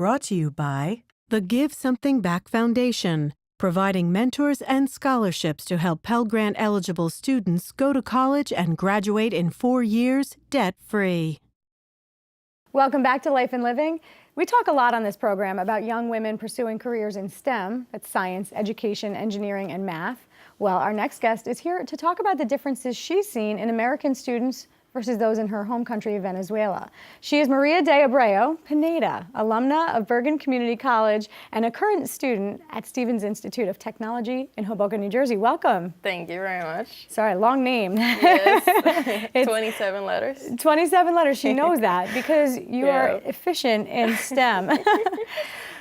brought to you by the Give Something Back Foundation, providing mentors and scholarships to help Pell Grant-eligible students go to college and graduate in 4 years debt-free. Welcome back to Life and Living. We talk a lot on this program about young women pursuing careers in STEM, that's science, education, engineering, and math. Well, our next guest is here to talk about the differences she's seen in American students versus those in her home country of Venezuela. She is Maria de Abreu Pineda, alumna of Bergen Community College and a current student at Stevens Institute of Technology in Hoboken, New Jersey. Welcome. Thank you very much. Sorry, long name. Yes, 27 letters. 27 letters, she knows that because you are efficient in STEM.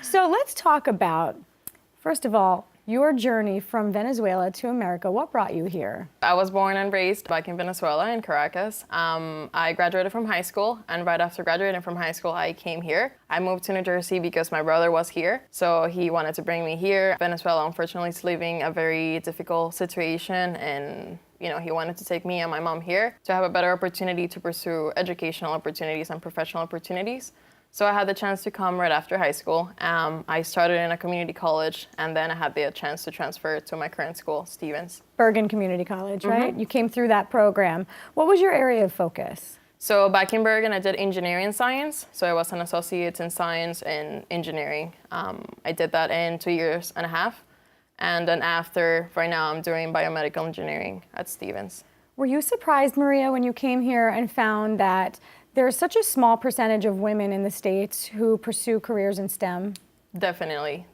So let's talk about, first of all, your journey from Venezuela to America. What brought you here? I was born and raised back in Venezuela, in Caracas. I graduated from high school, and right after graduating from high school, I came here. I moved to New Jersey because my brother was here, so he wanted to bring me here. Venezuela, unfortunately, is living a very difficult situation, and he wanted to take me and my mom here to have a better opportunity to pursue educational opportunities and professional opportunities. So I had the chance to come right after high school. I started in a community college, and then I had the chance to transfer to my current school, Stevens. Bergen Community College, right? You came through that program. What was your area of focus? So back in Bergen, I did engineering science. So I was an associate in science and engineering. I did that in 2.5 years. And then after, right now, I'm doing biomedical engineering at Stevens. Were you surprised, Maria, when you came here and found that there's such a small percentage of women in the States who pursue careers in STEM? Definitely.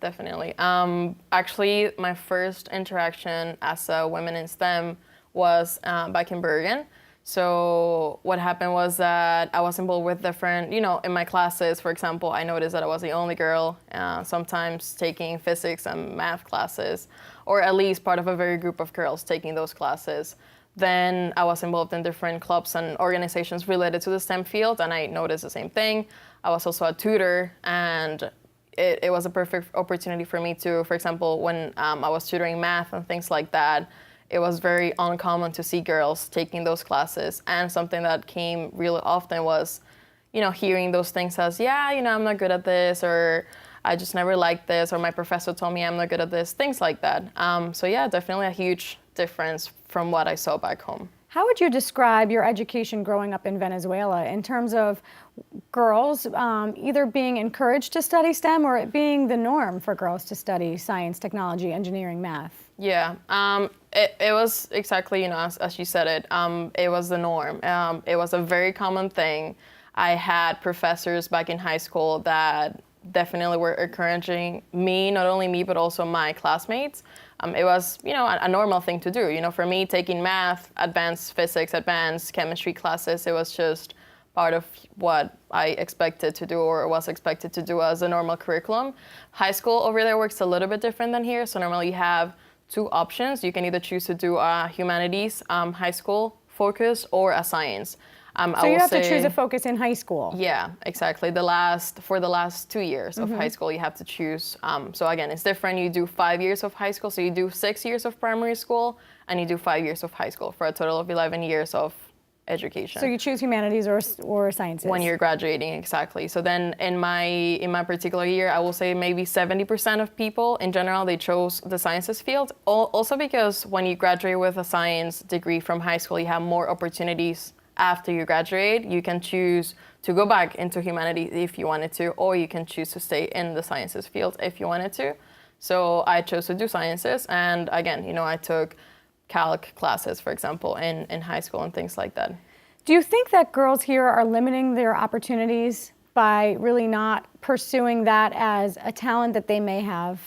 Actually, my first interaction as a woman in STEM was back in Bergen. So what happened was that I was involved with different, in my classes, for example, I noticed that I was the only girl sometimes taking physics and math classes, or at least part of a very group of girls taking those classes. Then I was involved in different clubs and organizations related to the STEM field, and I noticed the same thing. I was also a tutor, and it was a perfect opportunity for me to, for example, when I was tutoring math and things like that, it was very uncommon to see girls taking those classes. And something that came really often was, hearing those things as, I'm not good at this, or I just never liked this, or my professor told me I'm not good at this, things like that. So yeah, definitely a huge difference from what I saw back home. How would you describe your education growing up in Venezuela in terms of girls either being encouraged to study STEM or it being the norm for girls to study science, technology, engineering, math? Yeah, it was exactly, as you said it, it was the norm. It was a very common thing. I had professors back in high school that definitely were encouraging me, not only me, but also my classmates. It was, a normal thing to do. For me, taking math, advanced physics, advanced chemistry classes, it was just part of what I expected to do or was expected to do as a normal curriculum. High school over there works a little bit different than here. So normally you have 2 options. You can either choose to do a humanities high school focus or a science. So you have to choose a focus in high school. Yeah, exactly. For the last 2 years of high school, you have to choose. So again, it's different. You do 5 years of high school. So you do 6 years of primary school, and you do 5 years of high school for a total of 11 years of education. So you choose humanities or sciences? When you're graduating, exactly. So then in my particular year, I will say maybe 70% of people in general, they chose the sciences field. Also because when you graduate with a science degree from high school, you have more opportunities. After you graduate, you can choose to go back into humanities if you wanted to, or you can choose to stay in the sciences field if you wanted to. So I chose to do sciences, and again, I took calc classes, for example, in high school and things like that. Do you think that girls here are limiting their opportunities by really not pursuing that as a talent that they may have?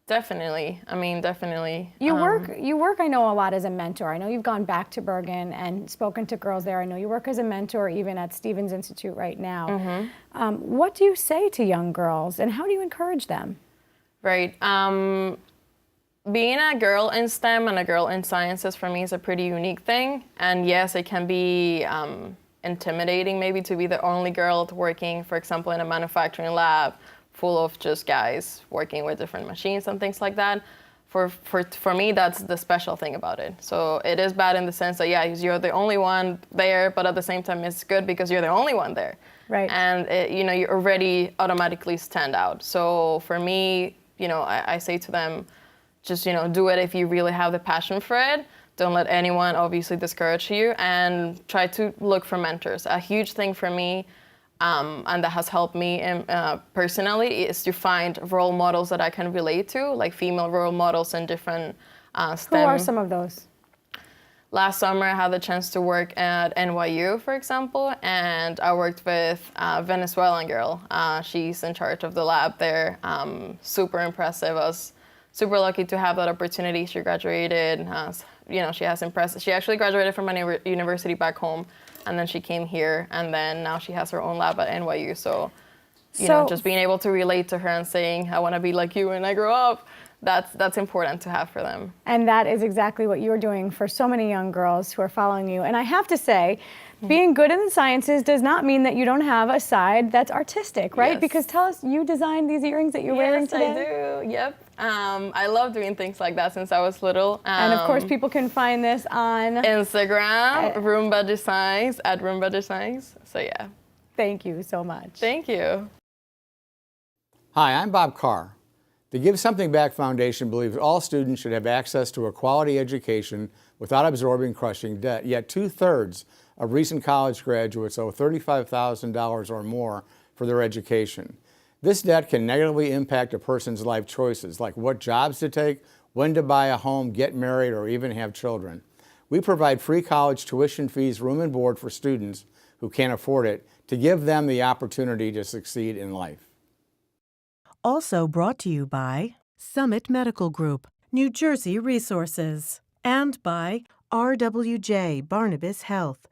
Definitely. Definitely. You work, I know, a lot as a mentor. I know you've gone back to Bergen and spoken to girls there. I know you work as a mentor even at Stevens Institute right now. What do you say to young girls, and how do you encourage them? Right. Being a girl in STEM and a girl in sciences for me is a pretty unique thing. And yes, it can be intimidating maybe to be the only girl working, for example, in a manufacturing lab full of just guys working with different machines and things like that. for me, that's the special thing about it. So it is bad in the sense that, yeah, you're the only one there, but at the same time, it's good because you're the only one there. Right. And, you already automatically stand out. So for me, I say to them, just, do it if you really have the passion for it. Don't let anyone obviously discourage you, and try to look for mentors. A huge thing for me, and that has helped me personally, is to find role models that I can relate to, like female role models in different STEM. Who are some of those? Last summer, I had the chance to work at NYU, for example, and I worked with a Venezuelan girl. She's in charge of the lab there. Super impressive. I was super lucky to have that opportunity. She graduated. She has impressive. She actually graduated from a university back home, and then she came here, and then now she has her own lab at NYU. So, just being able to relate to her and saying, I want to be like you when I grow up, that's important to have for them. And that is exactly what you're doing for so many young girls who are following you. And I have to say, being good in the sciences does not mean that you don't have a side that's artistic, right? Yes. Because tell us, you designed these earrings that you're wearing today? Yes, I do. Yep. I love doing things like that since I was little. And of course, people can find this on Instagram, Roomba Designs, at Roomba Designs. So yeah. Thank you so much. Thank you. Hi, I'm Bob Carr. The Give Something Back Foundation believes all students should have access to a quality education without absorbing crushing debt, yet 2/3 of recent college graduates owe $35,000 or more for their education. This debt can negatively impact a person's life choices, like what jobs to take, when to buy a home, get married, or even have children. We provide free college tuition fees, room and board for students who can't afford it, to give them the opportunity to succeed in life. Also brought to you by Summit Medical Group, New Jersey Resources, and by RWJ Barnabas Health,